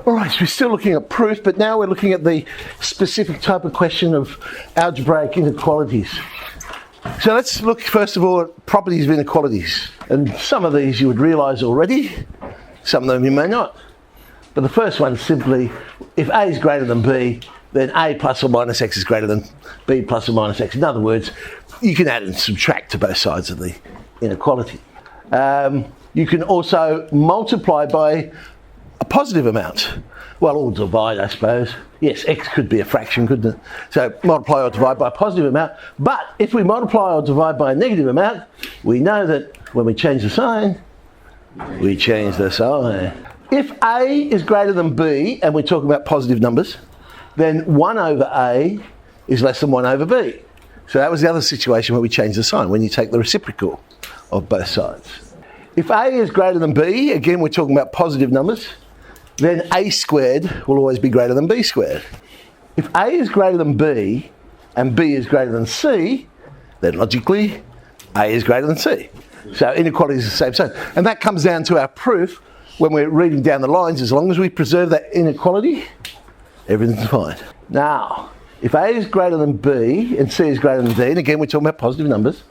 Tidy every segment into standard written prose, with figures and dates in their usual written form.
All right, so we're still looking at proof, but now we're looking at the specific type of question of algebraic inequalities. So let's look first of all at properties of inequalities. And some of these you would realise already, some of them you may not. But the first one is simply, if A is greater than B, then A plus or minus X is greater than B plus or minus X. In other words, you can add and subtract to both sides of the inequality. You can also multiply by a positive amount. Well, or divide, I suppose. Yes, X could be a fraction, couldn't it? So multiply or divide by a positive amount. But if we multiply or divide by a negative amount, we know that when we change the sign, we change the sign. If A is greater than B, and we're talking about positive numbers, then 1 over A is less than 1 over B. So that was the other situation where we changed the sign, when you take the reciprocal of both sides. If A is greater than B, again we're talking about positive numbers, then A squared will always be greater than B squared. If A is greater than B and B is greater than C, then logically A is greater than C. So inequality is the same sign. And that comes down to our proof when we're reading down the lines. As long as we preserve that inequality, everything's fine. Now, if A is greater than B and C is greater than D, and again we're talking about positive numbers,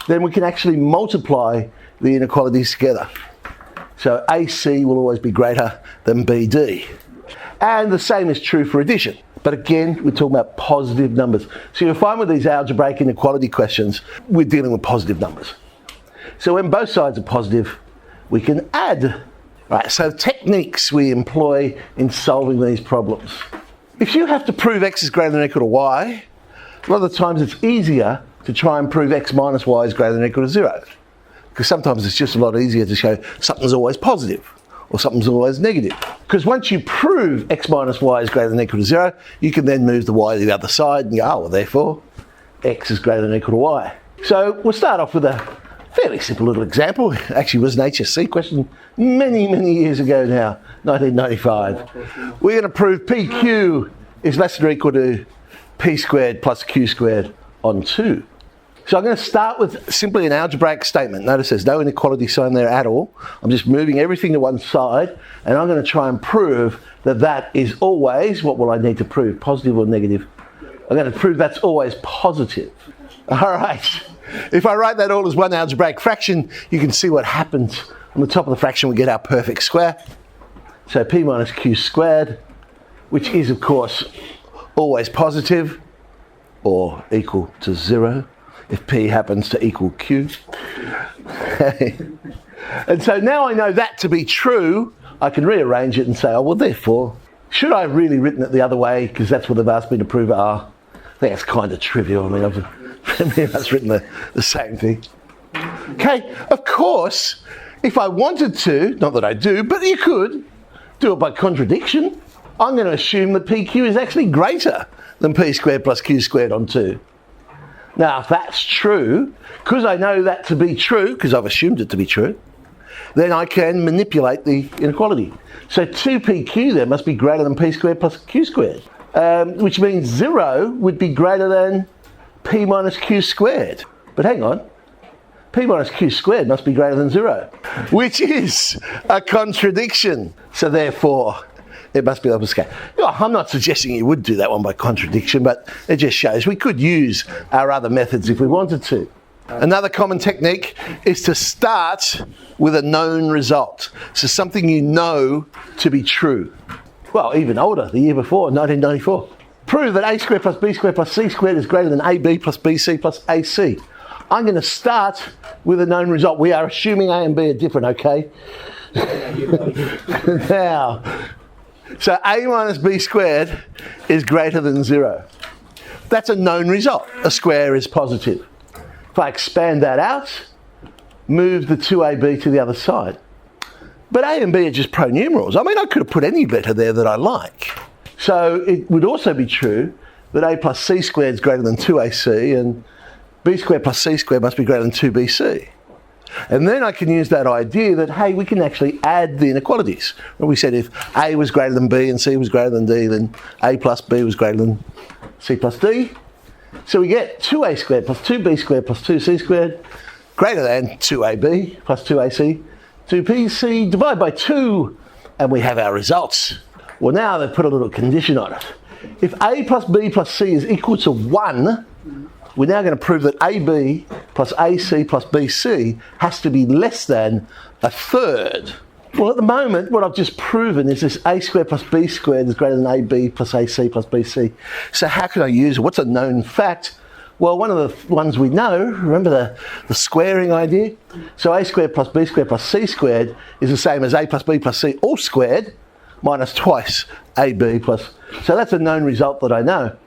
then we can actually multiply the inequalities together. So AC will always be greater than BD. And the same is true for addition. But again, we're talking about positive numbers. So you'll find with these algebraic inequality questions, we're dealing with positive numbers. So when both sides are positive, we can add. Right, so techniques we employ in solving these problems. If you have to prove X is greater than or equal to Y, a lot of the times it's easier to try and prove X minus Y is greater than or equal to 0. Because sometimes it's just a lot easier to show something's always positive or something's always negative. Because once you prove X minus Y is greater than or equal to 0, you can then move the Y to the other side and go, oh, well, therefore, X is greater than or equal to Y. So we'll start off with a fairly simple little example. It actually was an HSC question many, many years ago now, 1995. We're going to prove PQ is less than or equal to P squared plus Q squared on 2. So I'm going to start with simply an algebraic statement. Notice there's no inequality sign there at all. I'm just moving everything to one side, and I'm going to try and prove that that is always, what will I need to prove, positive or negative? I'm going to prove that's always positive. All right. If I write that all as one algebraic fraction, you can see what happens. On the top of the fraction, we get our perfect square. So P minus Q squared, which is, of course, always positive or equal to 0. If P happens to equal Q. And so now I know that to be true, I can rearrange it and say, oh, well, therefore, should I have really written it the other way, because that's what they've asked me to prove it? I think that's kind of trivial. I mean, I've pretty much written the same thing. Okay, of course, if I wanted to, not that I do, but you could do it by contradiction. I'm going to assume that PQ is actually greater than P squared plus Q squared on 2. Now, if that's true, because I know that to be true, because I've assumed it to be true, then I can manipulate the inequality. So 2PQ then must be greater than P squared plus Q squared, which means 0 would be greater than P minus Q squared. But hang on, P minus Q squared must be greater than 0, which is a contradiction. So therefore, it must be the opposite. I'm not suggesting you would do that one by contradiction, but it just shows we could use our other methods if we wanted to. Another common technique is to start with a known result. So something you know to be true. Well, even older, the year before, 1994. Prove that A squared plus B squared plus C squared is greater than AB plus BC plus AC. I'm going to start with a known result. We are assuming A and B are different, okay? Now, so A minus B squared is greater than 0. That's a known result. A square is positive. If I expand that out, move the 2AB to the other side. But A and B are just pronumerals. I mean, I could have put any letter there that I like. So it would also be true that A plus C squared is greater than 2AC and B squared plus C squared must be greater than 2BC. And then I can use that idea that, hey, we can actually add the inequalities. Well, we said if A was greater than B and C was greater than D, then A plus B was greater than C plus D. So we get 2A squared plus 2B squared plus 2C squared greater than 2AB plus 2AC, 2PC divided by 2, and we have our results. Well, now they've put a little condition on it. If a plus b plus c is equal to 1, we're now going to prove that ab plus ac plus bc has to be less than a third. Well, at the moment, what I've just proven is this a squared plus b squared is greater than ab plus ac plus bc. So how can I use it? What's a known fact? Well, one of the ones we know, remember the squaring idea? So a squared plus b squared plus c squared is the same as a plus b plus c all squared minus twice ab plus... So that's a known result that I know.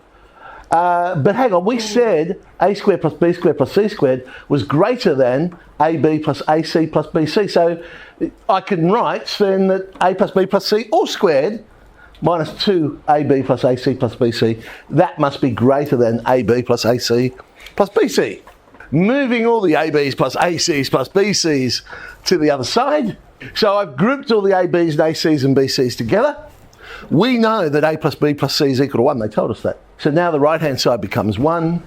But hang on, we said a squared plus b squared plus c squared was greater than ab plus ac plus bc. So I can write then that a plus b plus c all squared minus 2ab plus ac plus bc, that must be greater than ab plus ac plus bc. Moving all the ab's plus acs plus bc's to the other side. So I've grouped all the ab's and acs and bc's together. We know that a plus b plus c is equal to 1, they told us that. So now the right hand side becomes 1,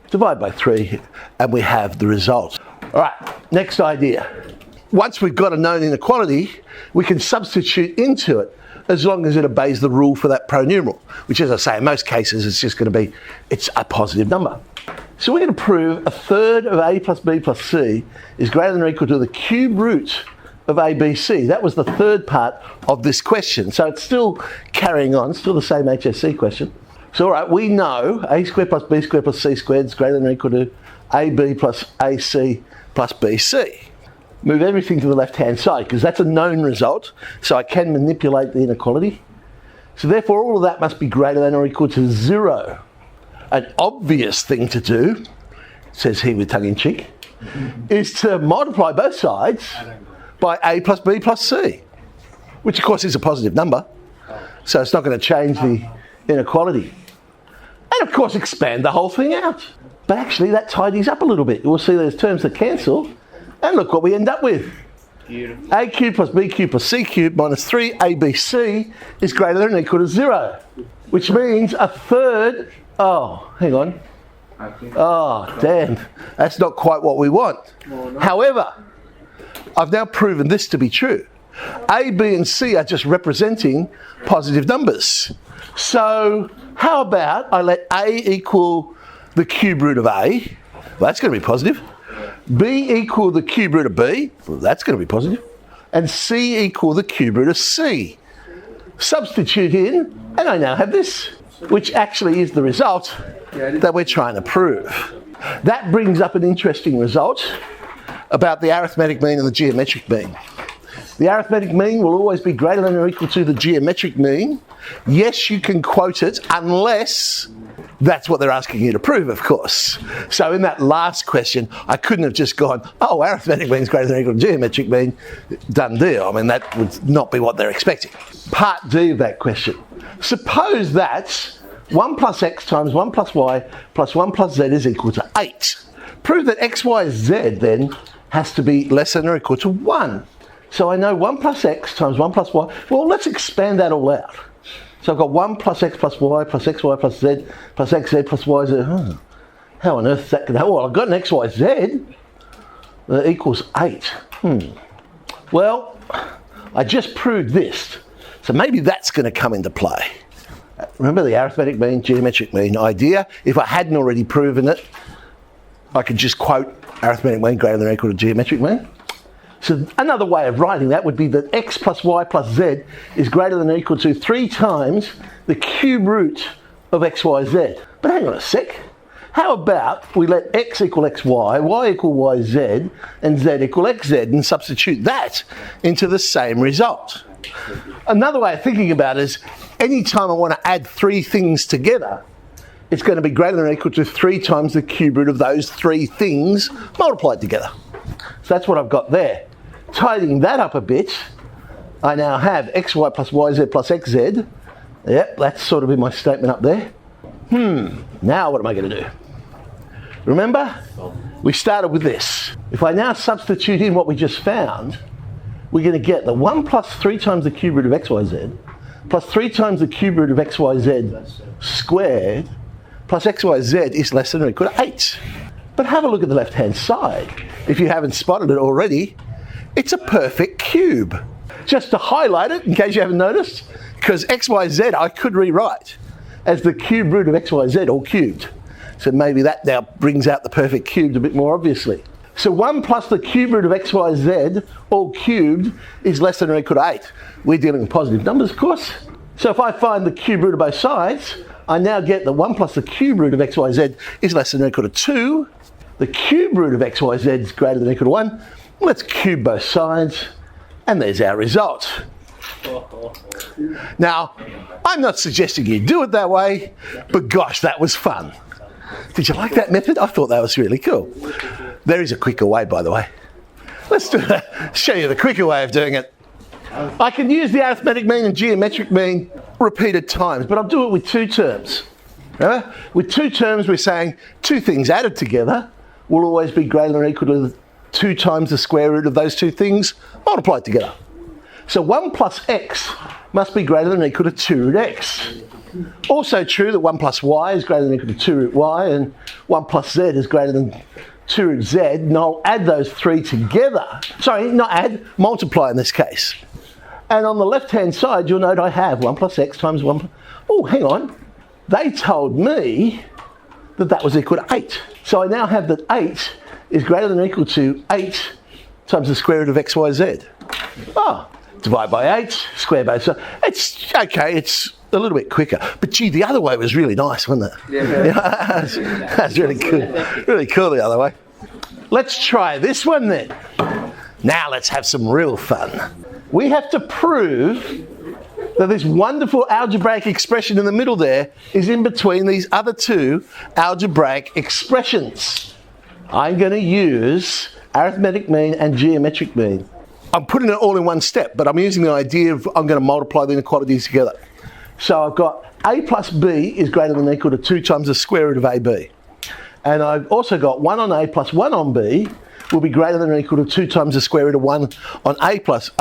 divide by 3, and we have the result. Alright, next idea. Once we've got a known inequality, we can substitute into it as long as it obeys the rule for that pronumeral, which, as I say, in most cases it's just going to be, it's a positive number. So we're going to prove a third of a plus b plus c is greater than or equal to the cube root of ABC. That was the third part of this question. So it's still carrying on, still the same HSC question. So all right, we know a squared plus b squared plus c squared is greater than or equal to ab plus ac plus bc. Move everything to the left-hand side because that's a known result, so I can manipulate the inequality. So therefore all of that must be greater than or equal to 0. An obvious thing to do, says he with tongue-in-cheek, is to multiply both sides by a plus b plus c, which of course is a positive number, so it's not going to change the inequality. And of course expand the whole thing out. But actually that tidies up a little bit. We'll see those terms that cancel, and look what we end up with. Beautiful. A cubed plus b cubed plus c cubed minus 3abc is greater than or equal to 0, which means a third... Oh, hang on. Oh, damn. That's not quite what we want. However, I've now proven this to be true. A, B and C are just representing positive numbers. So how about I let A equal the cube root of A? Well, that's going to be positive. B equal the cube root of B? Well, that's going to be positive. And C equal the cube root of C. Substitute in, and I now have this, which actually is the result that we're trying to prove. That brings up an interesting result about the arithmetic mean and the geometric mean. The arithmetic mean will always be greater than or equal to the geometric mean. Yes, you can quote it unless that's what they're asking you to prove, of course. So in that last question, I couldn't have just gone, oh, arithmetic mean is greater than or equal to geometric mean, done deal. I mean, that would not be what they're expecting. Part D of that question. Suppose that 1 plus x times 1 plus y plus 1 plus z is equal to 8. Prove that x, y, z then has to be less than or equal to 1. So I know 1 plus x times 1 plus y. Well, let's expand that all out. So I've got 1 plus x plus y plus xy plus z plus xz plus yz. How on earth is that going to happen? Well, I've got an xyz that equals 8. Well, I just proved this. So maybe that's going to come into play. Remember the arithmetic mean, geometric mean idea? If I hadn't already proven it, I could just quote arithmetic mean greater than or equal to geometric mean. So another way of writing that would be that x plus y plus z is greater than or equal to 3 times the cube root of x, y, z. But hang on a sec. How about we let x equal xy, y equal yz, and z equal xz, and substitute that into the same result? Another way of thinking about it is any time I want to add 3 things together, it's going to be greater than or equal to 3 times the cube root of those 3 things multiplied together. So that's what I've got there. Tidying that up a bit, I now have xy plus yz plus xz. Yep, that's sort of in my statement up there. Now what am I going to do? Remember, we started with this. If I now substitute in what we just found, we're going to get the 1 plus 3 times the cube root of xyz plus 3 times the cube root of xyz squared plus xyz is less than or equal to 8. But have a look at the left-hand side. If you haven't spotted it already, it's a perfect cube. Just to highlight it, in case you haven't noticed, because x, y, z I could rewrite as the cube root of x, y, z all cubed. So maybe that now brings out the perfect cubed a bit more obviously. So 1 plus the cube root of x, y, z all cubed is less than or equal to 8. We're dealing with positive numbers, of course. So if I find the cube root of both sides, I now get that 1 plus the cube root of x, y, z is less than or equal to 2. The cube root of x, y, z is greater than or equal to 1. Let's cube both sides, and there's our result. Now, I'm not suggesting you do it that way, but gosh, that was fun. Did you like that method? I thought that was really cool. There is a quicker way, by the way. Let's show you the quicker way of doing it. I can use the arithmetic mean and geometric mean repeated times, but I'll do it with two terms. With two terms, we're saying two things added together will always be greater than or equal to 2 times the square root of those two things multiplied together. So 1 plus x must be greater than or equal to 2 root x. Also true that 1 plus y is greater than or equal to 2 root y, and 1 plus z is greater than 2 root z, and I'll add those three together. Sorry, not add, multiply in this case. And on the left-hand side, you'll note I have 1 plus x times 1. Oh, hang on. They told me that that was equal to 8. So I now have that 8 is greater than or equal to 8 times the square root of x, y, z. Oh, divide by 8, square both sides. It's okay, it's a little bit quicker. But gee, the other way was really nice, wasn't it? Yeah. That's really cool. Really cool the other way. Let's try this one then. Now let's have some real fun. We have to prove that this wonderful algebraic expression in the middle there is in between these other two algebraic expressions. I'm going to use arithmetic mean and geometric mean. I'm putting it all in one step, but I'm using the idea of I'm going to multiply the inequalities together. So I've got a plus b is greater than or equal to 2 times the square root of ab. And I've also got 1 on a plus 1 on b will be greater than or equal to 2 times the square root of 1 on a plus,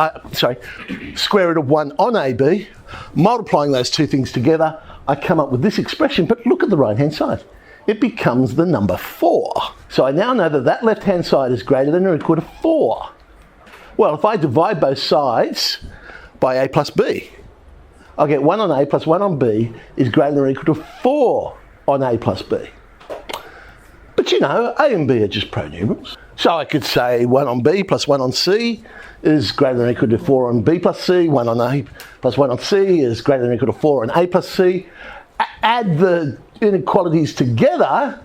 square root of 1 on ab. Multiplying those two things together, I come up with this expression, but look at the right-hand side. It becomes the number 4. So I now know that that left-hand side is greater than or equal to 4. Well, if I divide both sides by a plus b, I'll get 1 on a plus 1 on b is greater than or equal to 4 on a plus b. But you know, a and b are just pronumerals. So I could say 1 on b plus 1 on c is greater than or equal to 4 on b plus c. 1 on a plus 1 on c is greater than or equal to 4 on a plus c. Add the inequalities together,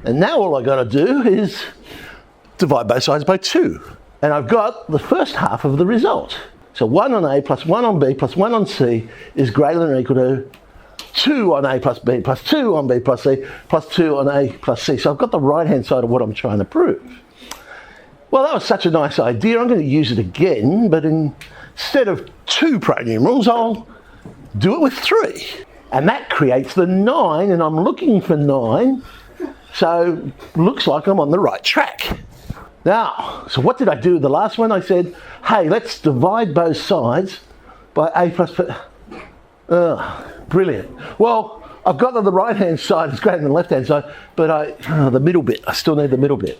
and now all I've got to do is divide both sides by 2. And I've got the first half of the result. So 1 on a plus 1 on b plus 1 on c is greater than or equal to 2 on a plus b plus 2 on b plus c plus 2 on a plus c. So I've got the right-hand side of what I'm trying to prove. Well, that was such a nice idea. I'm going to use it again, but instead of 2 pronumerals, I'll do it with 3. And that creates the 9, and I'm looking for 9. So looks like I'm on the right track. Now, so what did I do with the last one? I said, hey, let's divide both sides by a plus b. Brilliant. Well, I've got that the right-hand side is greater than the left-hand side, but the middle bit, I still need the middle bit.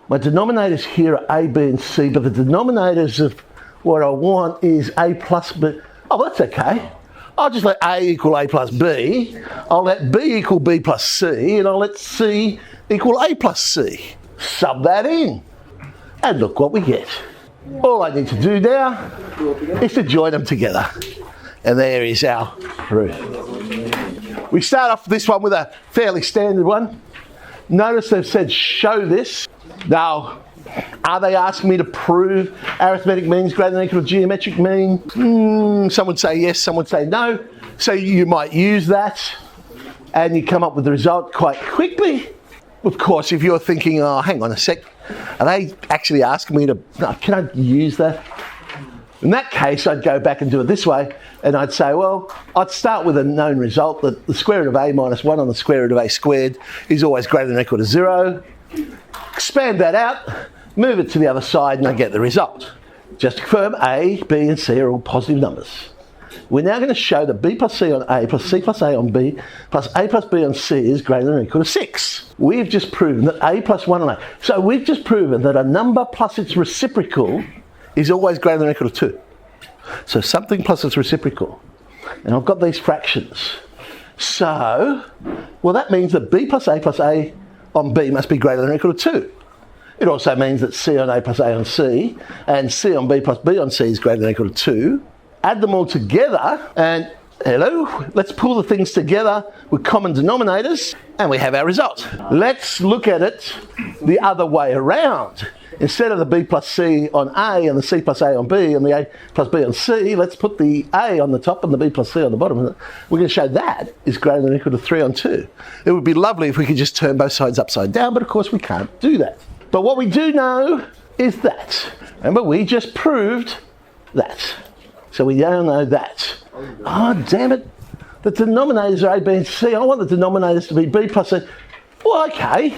My denominators here are a, b, and c, but the denominators of what I want is a plus b. Oh, that's okay. I'll just let a equal a plus b. I'll let b equal b plus c, and I'll let c equal a plus c. Sub that in, and look what we get. All I need to do now is to join them together. And there is our proof. We start off this one with a fairly standard one. Notice they've said show this. Now, are they asking me to prove arithmetic mean is greater than or equal to geometric mean? Some would say yes, some would say no. So you might use that and you come up with the result quite quickly. Of course, if you're thinking, oh, hang on a sec, are they actually asking me to, can I use that? In that case, I'd go back and do it this way, and I'd say, well, I'd start with a known result that the square root of a minus 1 on the square root of a squared is always greater than or equal to 0. Expand that out, move it to the other side, and I get the result. Just to confirm, a, b, and c are all positive numbers. We're now going to show that b plus c on a plus c plus a on b plus a plus b on c is greater than or equal to 6. We've just proven that a plus 1 on a. So we've just proven that a number plus its reciprocal is always greater than or equal to 2. So something plus its reciprocal And I've got these fractions. So, well, that means that b plus a on b must be greater than or equal to 2. It also means that c on a plus a on c and c on b plus b on c is greater than or equal to 2. Add them all together and, hello, let's pull the things together with common denominators and we have our result. Let's look at it the other way around. Instead of the b plus c on a and the c plus a on b and the a plus b on c, let's put the a on the top and the b plus c on the bottom. We're going to show that is greater than or equal to 3 on 2. It would be lovely if we could just turn both sides upside down, but of course we can't do that. But what we do know is that. Remember, we just proved that. So we now know that. Oh, damn it. The denominators are a, b and c. I want the denominators to be b plus c. Well, okay.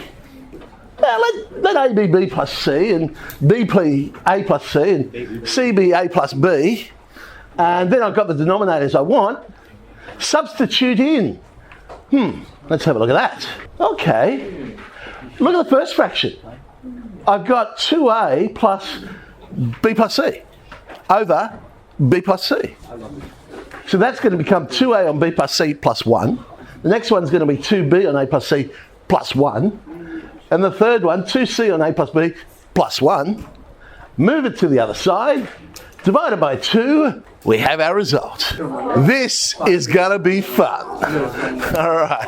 Now let a be b plus c and b be a plus c and c be a plus b, and then I've got the denominators I want. Substitute in. Let's have a look at that. Okay, look at the first fraction. I've got 2a plus b plus c over b plus c. So that's going to become 2a on b plus c plus 1. The next one's going to be 2b on a plus c plus 1. And the third one, 2c on a plus b plus 1. Move it to the other side. Divided by 2. We have our result. This is going to be fun. All right.